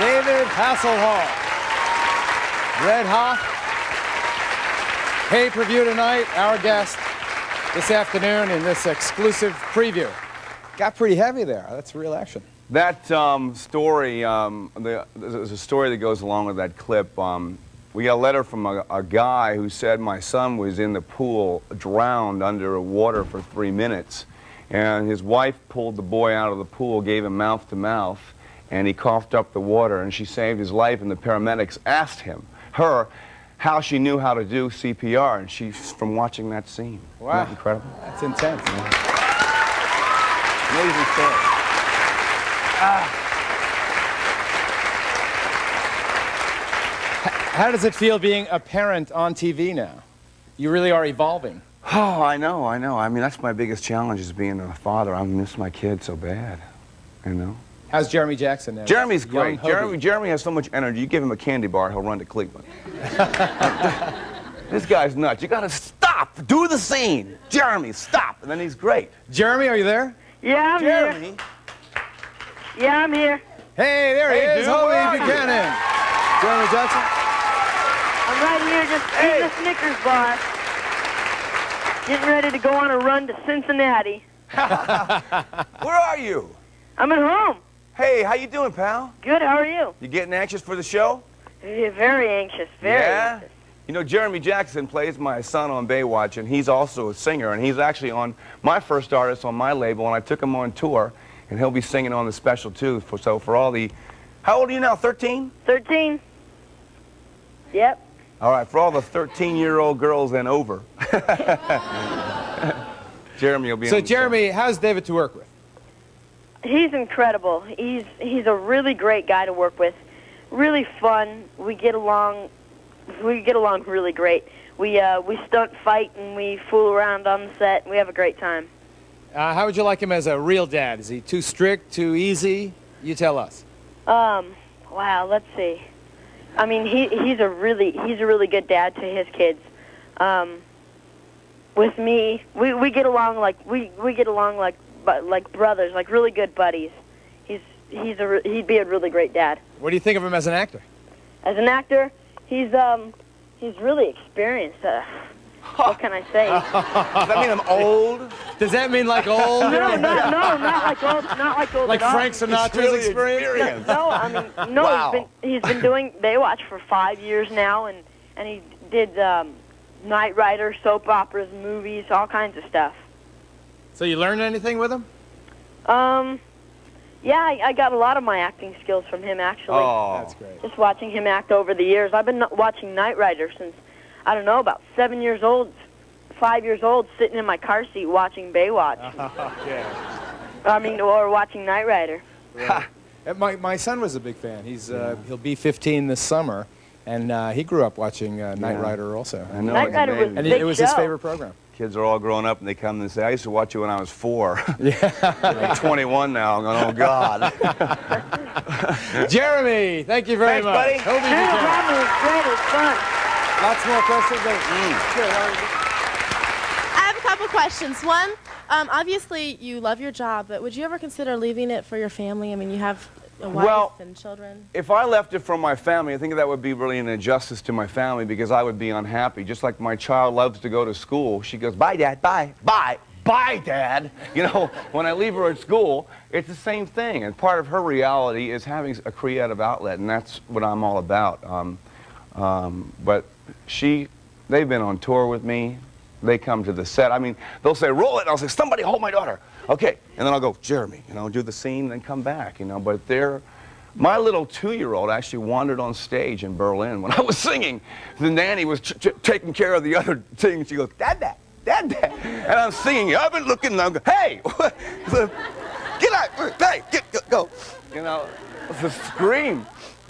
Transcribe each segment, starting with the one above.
David Hasselhoff. Red Hoff. Pay-per-view tonight. Our guest this afternoon in this exclusive preview. Got pretty heavy there. That's real action. That story, there's a story that goes along with that clip. We got a letter from a guy who said my son was in the pool, drowned under water for 3 minutes. And his wife pulled the boy out of the pool, gave him mouth to mouth, and he coughed up the water, and she saved his life. And the paramedics asked her, how she knew how to do CPR, and she's from watching that scene. Wow. Isn't that incredible? That's intense. Amazing story. How does it feel being a parent on TV now? You really are evolving. Oh, I know. I mean, that's my biggest challenge, is being a father. I miss my kid so bad, you know? How's Jeremy Jackson now? Jeremy's great. Jeremy has so much energy. You give him a candy bar, he'll run to Cleveland. This guy's nuts. You gotta stop. Do the scene. Jeremy, stop. And then he's great. Jeremy, are you there? Yeah, I'm Jeremy. here. Yeah, I'm here. Hey, there he is. dude, where are Holy you? Buchanan. Jeremy Jackson. I'm right here just eating a Snickers bar. Getting ready to go on a run to Cincinnati. Where are you? I'm at home. Hey, how you doing, pal? Good, how are you? You getting anxious for the show? Yeah, very anxious, very Yeah? anxious. You know, Jeremy Jackson plays my son on Baywatch, and he's also a singer, and he's actually on my first artist on my label, and I took him on tour, and he'll be singing on the special, too. So for all the... How old are you now, 13? 13. Yep. All right, for all the 13-year-old girls and over. Jeremy will be So, on the Jeremy, how's David to work with? He's incredible. He's a really great guy to work with. Really fun. We get along really great. We stunt fight and we fool around on the set. We have a great time. How would you like him as a real dad? Is he too strict, too easy? You tell us. Wow, let's see. I mean, he's a really good dad to his kids. With me, we get along like brothers, like really good buddies. He'd be a really great dad. What do you think of him as an actor? As an actor, he's really experienced. What can I say? Does that mean I'm old? Does that mean like old? No, not like old. Not like old. Like at all. Frank Sinatra's really experience? No, I mean, no. Wow. He's been doing Baywatch for 5 years now, and he did Knight Rider, soap operas, movies, all kinds of stuff. So you learned anything with him? Yeah, I got a lot of my acting skills from him, actually. Oh. That's great. Just watching him act over the years. I've been watching Knight Rider since, I don't know, about 7 years old, 5 years old, sitting in my car seat watching Baywatch. Yeah. I mean, or watching Knight Rider. Really. My son was a big fan. He'll be 15 this summer, and he grew up watching Knight Rider also. I know. Knight Rider was And a big it was his show. favorite program. Kids are all grown up, and they come and say, I used to watch you when I was 4. Yeah. I'm 21 now. I'm going, oh, God. Jeremy, thank you very Thanks, much. buddy. Hope you No can. problem. It was great. It was fun. Lots more questions? I have a couple questions. One, obviously you love your job, but would you ever consider leaving it for your family? I mean, you have a wife and children. If I left it from my family, I think that would be really an injustice to my family, because I would be unhappy. Just like my child loves to go to school. She goes, bye, Dad, bye, bye, bye, Dad. You know, when I leave her at school, it's the same thing. And part of her reality is having a creative outlet, and that's what I'm all about. But they've been on tour with me. They come to the set. I mean, they'll say, roll it. And I'll say, somebody hold my daughter. Okay. And then I'll go, Jeremy, you know, do the scene, then come back, you know. But my little 2-year-old actually wandered on stage in Berlin when I was singing. The nanny was taking care of the other thing. She goes, Dad, Dad, Dad, Dad. And I'm singing. I've been looking, and I'm going, hey, get out, hey, go. You know, it's a scream.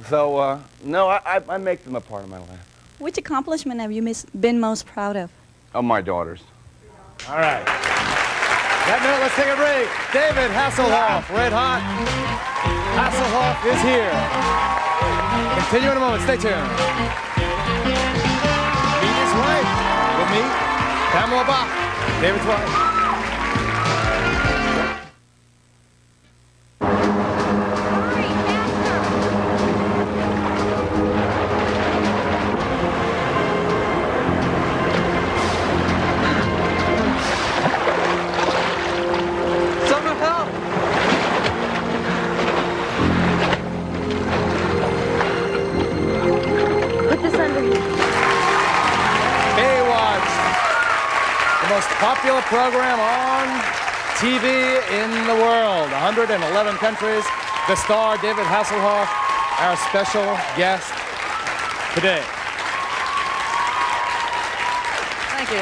So, no, I make them a part of my life. Which accomplishment have you been most proud of? Of my daughters. All right. That note, let's take a break. David Hasselhoff, red hot. Hasselhoff is here. Continue in a moment. Stay tuned. Meet his wife. With me, Pamela Bach, David's wife. popular program on TV in the world. 111 countries. The star, David Hasselhoff, our special guest today.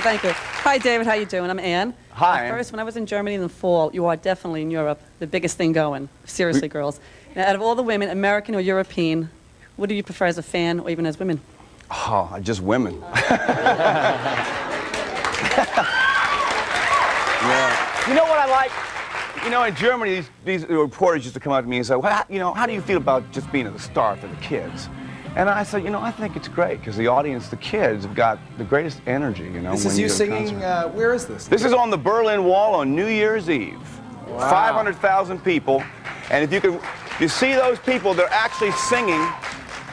Thank you. Hi, David. How you doing? I'm Ann. Hi, Ann. First, when I was in Germany in the fall, you are definitely in Europe the biggest thing going. Seriously, girls. Now, out of all the women, American or European, what do you prefer as a fan or even as women? Oh, just women. Yeah. You know what I like? You know, in Germany, these reporters used to come up to me and say, well, how do you feel about just being the star for the kids? And I said, I think it's great because the audience, the kids, have got the greatest energy, This is when you go to singing, concert. where is this? This is on the Berlin Wall on New Year's Eve. Wow. 500,000 people. And if you see those people, they're actually singing,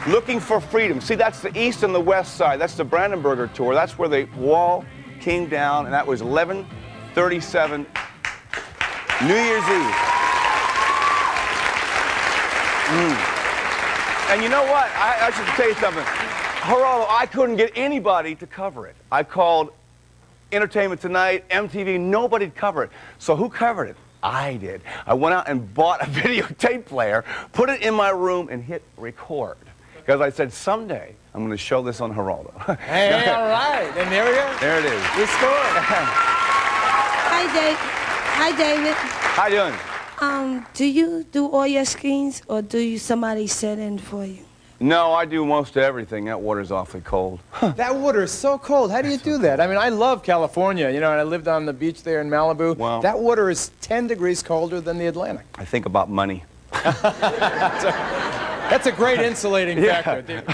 looking for freedom. See, that's the east and the west side. That's the Brandenburger tour. That's where the wall came down, and that was 11/37, New Year's Eve. And you know what? I should tell you something. Geraldo, I couldn't get anybody to cover it. I called Entertainment Tonight, MTV, nobody'd cover it. So who covered it? I did. I went out and bought a videotape player, put it in my room, and hit record. Because I said, someday, I'm going to show this on Geraldo. Hey, all right. And there we go. There it is. We scored. Hi, David. How you doing? Do you do all your screens, or do you somebody set in for you? No, I do most everything. That water's awfully cold. That water is so cold. How do you do that? I mean, I love California, and I lived on the beach there in Malibu. Wow. That water is 10 degrees colder than the Atlantic. I think about money. That's a great insulating factor, dude.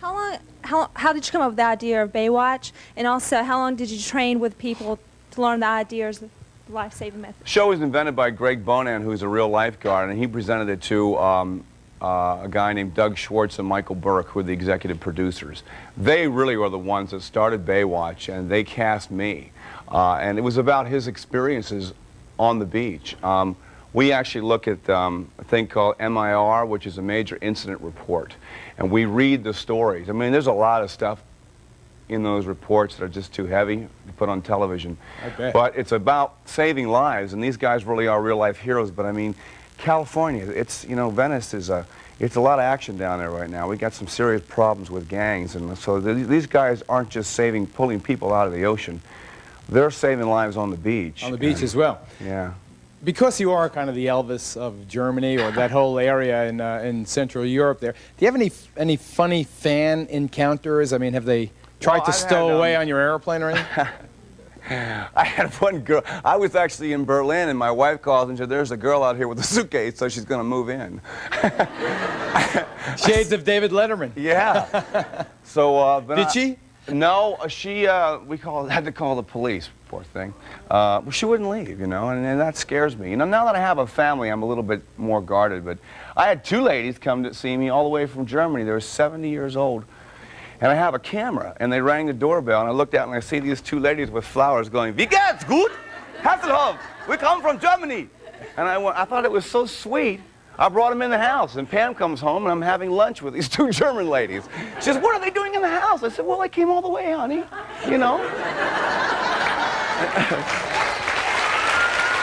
How did you come up with the idea of Baywatch? And also, how long did you train with people to learn the ideas of the life-saving method? The show was invented by Greg Bonan, who's a real lifeguard, and he presented it to a guy named Doug Schwartz and Michael Burke, who are the executive producers. They really were the ones that started Baywatch, and they cast me. And it was about his experiences on the beach. We actually look at a thing called MIR, which is a major incident report, and we read the stories. I mean, there's a lot of stuff in those reports that are just too heavy to put on television. I bet. But it's about saving lives, and these guys really are real-life heroes. But I mean, California, it's, Venice is it's a lot of action down there right now. We got some serious problems with gangs, and so these guys aren't just pulling people out of the ocean. They're saving lives on the beach. On the beach as well. Yeah. Because you are kind of the Elvis of Germany, or that whole area in Central Europe there, do you have any funny fan encounters? I mean, have they tried to stow away on your airplane or anything? I had one girl. I was actually in Berlin, and my wife called and said, there's a girl out here with a suitcase, so she's going to move in. Shades of David Letterman. Yeah. So, Did she? No, she, had to call the police, poor thing. Well, she wouldn't leave, and that scares me. Now that I have a family, I'm a little bit more guarded, but I had two ladies come to see me all the way from Germany. They were 70 years old. And I have a camera, and they rang the doorbell, and I looked out, and I see these two ladies with flowers going, "Wie geht's? Gut? Hasselhoff, we come from Germany." And I thought it was so sweet. I brought them in the house, and Pam comes home, and I'm having lunch with these two German ladies. She says, "What are they doing in the house?" I said, "Well, they came all the way, honey,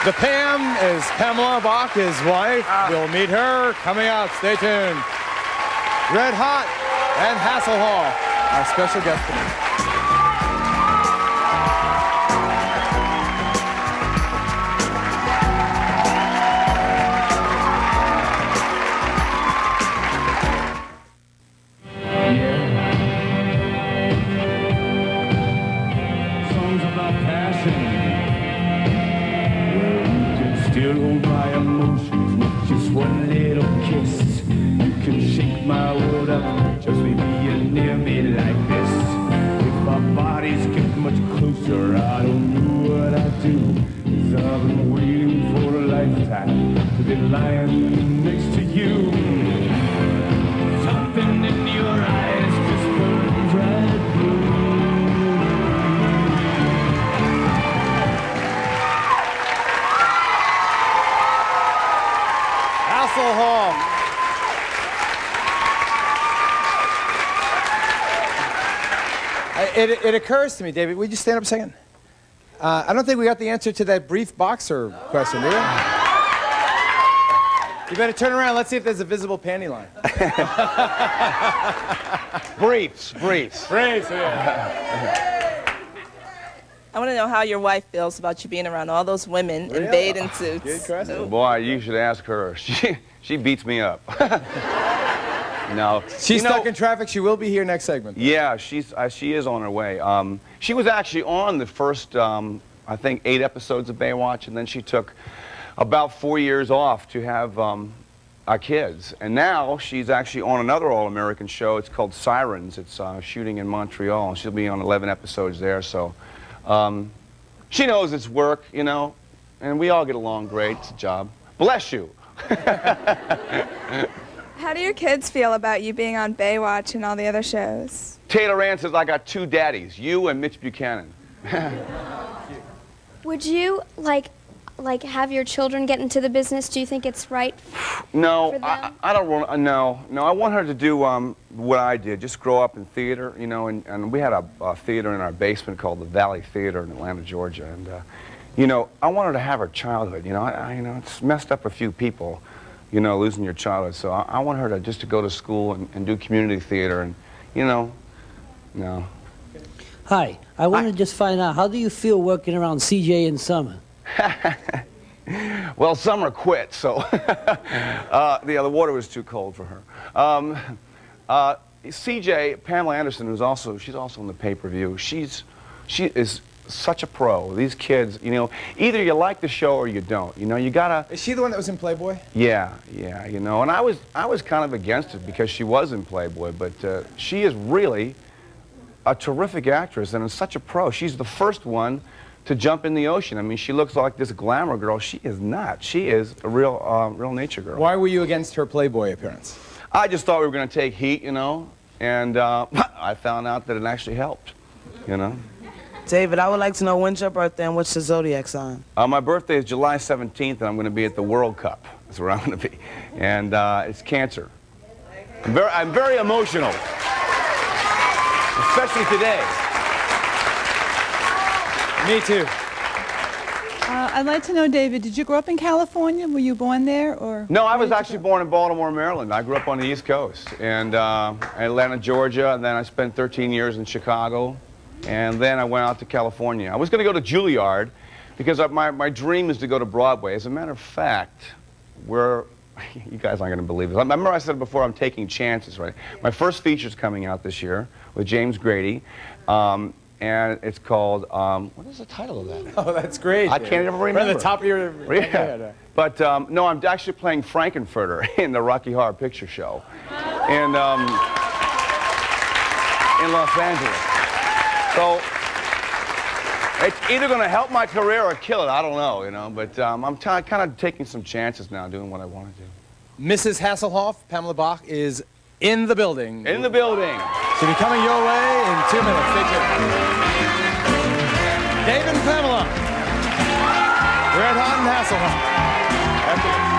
The Pam is Pamela Bach, his wife. We'll meet her coming up. Stay tuned. Red Hot and Hasselhoff, our special guest today. Songs about passion, where you can still hold my emotions with just one little kiss. You can shake my world up, just leave me near me like this. If our bodies get much closer, I don't know what I'd do. 'Cause I've been waiting for a lifetime to be lying next to you. Something in your eyes just burns right blue. Hasselhoff. It occurs to me, David, would you stand up a second? I don't think we got the answer to that brief boxer question, do we? You better turn around. Let's see if there's a visible panty line. Briefs. Briefs, yeah. I want to know how your wife feels about you being around all those women in bathing suits. Good question. Boy, you should ask her. She beats me up. No. She's stuck in traffic. She will be here next segment. Yeah, she is on her way. She was actually on the first, I think, 8 episodes of Baywatch, and then she took about 4 years off to have our kids. And now she's actually on another All-American show. It's called Sirens. It's shooting in Montreal. She'll be on 11 episodes there. So she knows it's work, you know, and we all get along great. It's a job. Bless you. How do your kids feel about you being on Baywatch and all the other shows? Taylor Ann says, I got 2 daddies, you and Mitch Buchanan. Would you, like have your children get into the business? Do you think it's right No, for them? I don't want, no. I want her to do what I did, just grow up in theater, you know, and we had a theater in our basement called the Valley Theater in Atlanta, Georgia, and, you know, I want her to have her childhood, you know, you know, it's messed up a few people, you know, losing your childhood, so I want her to just to go to school and do community theater, and, you know, no. Hi, I want to just find out, how do you feel working around CJ in summer? Well, Summer quit, so the water was too cold for her. CJ, Pamela Anderson, she's also in the pay-per-view. She is such a pro. These kids, you know, either you like the show or you don't. You know, you gotta. Is she the one that was in Playboy? Yeah, you know, and I was kind of against it because she was in Playboy, but she is really a terrific actress and is such a pro. She's the first one to jump in the ocean. I mean, she looks like this glamour girl. She is not. She is a real nature girl. Why were you against her Playboy appearance? I just thought we were going to take heat, you know, and I found out that it actually helped, you know. David, I would like to know when's your birthday and what's your zodiac sign? My birthday is July 17th, and I'm going to be at the World Cup. That's where I'm going to be. And it's Cancer. I'm very emotional, especially today. Me too. I'd like to know, David, did you grow up in California? Were you born there, or? No, I was actually born in Baltimore, Maryland. I grew up on the East Coast, and Atlanta, Georgia, and then I spent 13 years in Chicago, and then I went out to California. I was going to go to Juilliard because my dream is to go to Broadway. As a matter of fact, you guys aren't going to believe this. I remember I said before, I'm taking chances, right? My first feature's coming out this year with James Grady. And it's called, what is the title of that? Oh, that's great. I can't even remember. Right at the top of your head. But, no, I'm actually playing Frankenfurter in the Rocky Horror Picture Show in Los Angeles. So, it's either going to help my career or kill it. I don't know, you know. But I'm kind of taking some chances now, doing what I want to do. Mrs. Hasselhoff, Pamela Bach, is in the building. In the building. She'll be coming your way in 2 minutes. Stay tuned. David and Pamela. Red Hot and Hasselhoff. After this.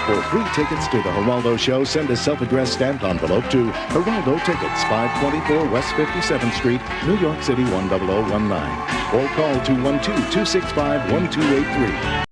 For free tickets to the Geraldo Show, send a self-addressed stamped envelope to Geraldo Tickets, 524 West 57th Street, New York City 10019. Or call 212-265-1283.